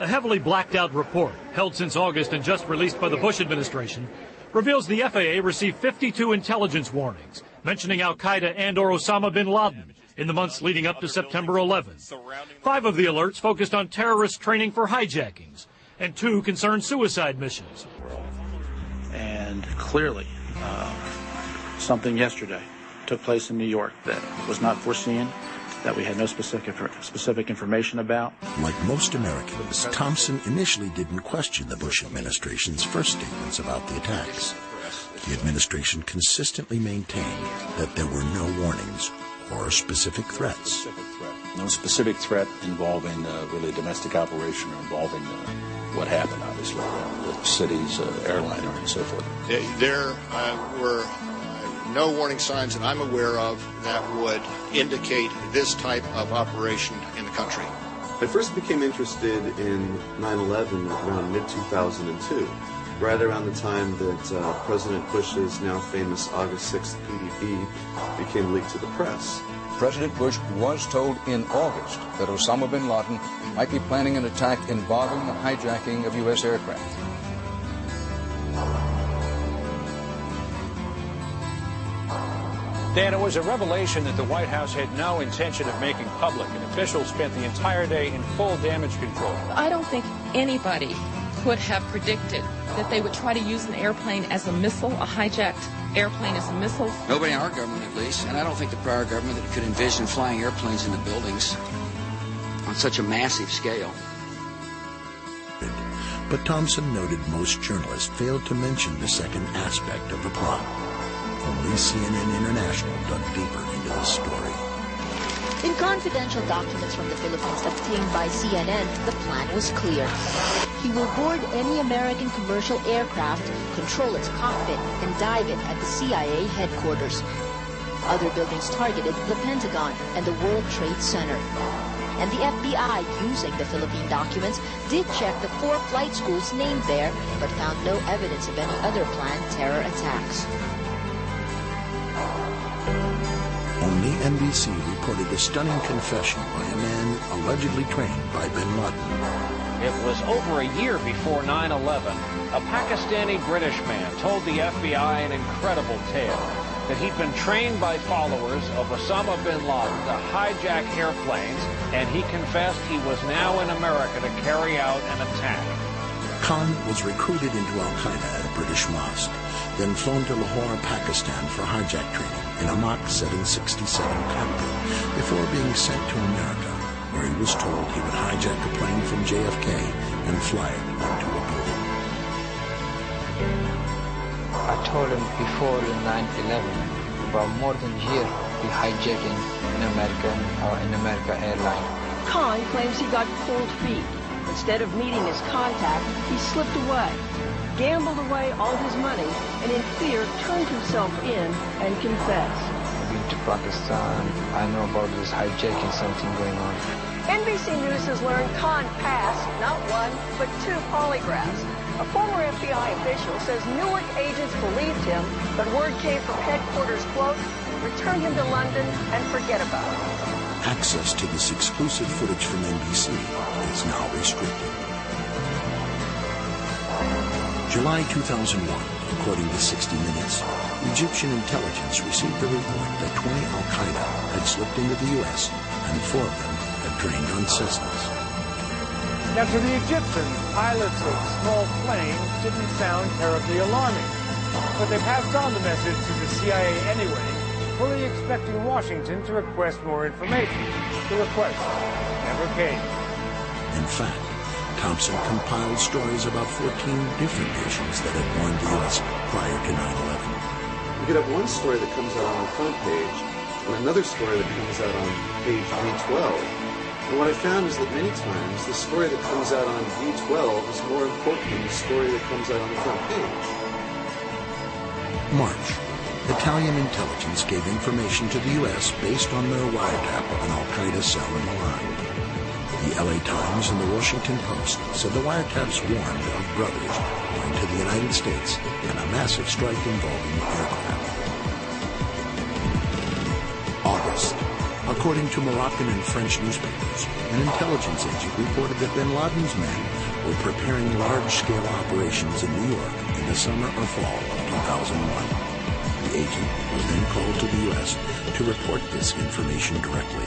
A heavily blacked out report, held since August and just released by the Bush administration, reveals the FAA received 52 intelligence warnings mentioning al-Qaeda and/or Osama bin Laden in the months leading up to September 11th. 5 of the alerts focused on terrorist training for hijackings, and 2 concerned suicide missions. And clearly, something yesterday took place in New York that was not foreseen, that we had no specific information about. Like most Americans, Thompson initially didn't question the Bush administration's first statements about the attacks. The administration consistently maintained that there were no warnings or specific threats. No specific threat involving really domestic operation or involving what happened, obviously, with cities, airliner, and so forth. There were no warning signs that I'm aware of that would indicate this type of operation in the country. I first became interested in 9/11 around mid-2002, right around the time that President Bush's now famous August 6th PDB became leaked to the press. President Bush was told in August that Osama bin Laden might be planning an attack involving the hijacking of U.S. aircraft. Dan, it was a revelation that the White House had no intention of making public, and officials spent the entire day in full damage control. I don't think anybody could have predicted that they would try to use an airplane as a missile, a hijacked airplane as a missile. Nobody in our government, at least, and I don't think the prior government could envision flying airplanes into buildings on such a massive scale. But Thompson noted most journalists failed to mention the second aspect of the plot. Only CNN International dug deeper into the story. In confidential documents from the Philippines obtained by CNN, the plan was clear. He will board any American commercial aircraft, control its cockpit, and dive it at the CIA headquarters. Other buildings targeted the Pentagon and the World Trade Center. And the FBI, using the Philippine documents, did check the 4 flight schools named there, but found no evidence of any other planned terror attacks. Only NBC reported a stunning confession by a man allegedly trained by bin Laden. It was over a year before 9/11. A Pakistani-British man told the FBI an incredible tale, that he'd been trained by followers of Osama bin Laden to hijack airplanes, and he confessed he was now in America to carry out an attack. Khan was recruited into al-Qaeda at a British mosque, then flown to Lahore, Pakistan for hijack training in a Mach 767 cockpit before being sent to America, where he was told he would hijack a plane from JFK and fly it onto a building. I told him before in 9/11, about more than a year, we hijacking an America airline. Khan claims he got cold feet. Instead of meeting his contact, he slipped away, gambled away all his money, and in fear turned himself in and confessed. I've been to Pakistan. I know about this hijacking, something going on. NBC News has learned Khan passed not 1, but 2 polygraphs. A former FBI official says Newark agents believed him, but word came from headquarters, quote, return him to London and forget about it. Access to this exclusive footage from NBC is now restricted. July 2001, according to 60 Minutes, Egyptian intelligence received a report that 20 al-Qaeda had slipped into the U.S. and 4 of them had trained on Cessnas. Now, to the Egyptians, pilots of small planes didn't sound terribly alarming, but they passed on the message to the CIA anyway, fully expecting Washington to request more information. The request never came. In fact, Thompson compiled stories about 14 different nations that had warned the U.S. prior to 9/11. You could have one story that comes out on the front page, and another story that comes out on page V12. And what I found is that many times the story that comes out on V12 is more important than the story that comes out on the front page. March. Italian intelligence gave information to the U.S. based on their wiretap of an al-Qaeda cell in Milan. The LA Times and the Washington Post said the wiretaps warned of brothers going to the United States and a massive strike involving aircraft. August. A According to Moroccan and French newspapers, an intelligence agent reported that bin Laden's men were preparing large-scale operations in New York in the summer or fall of 2001. The agent was then called to the U.S. to report this information directly.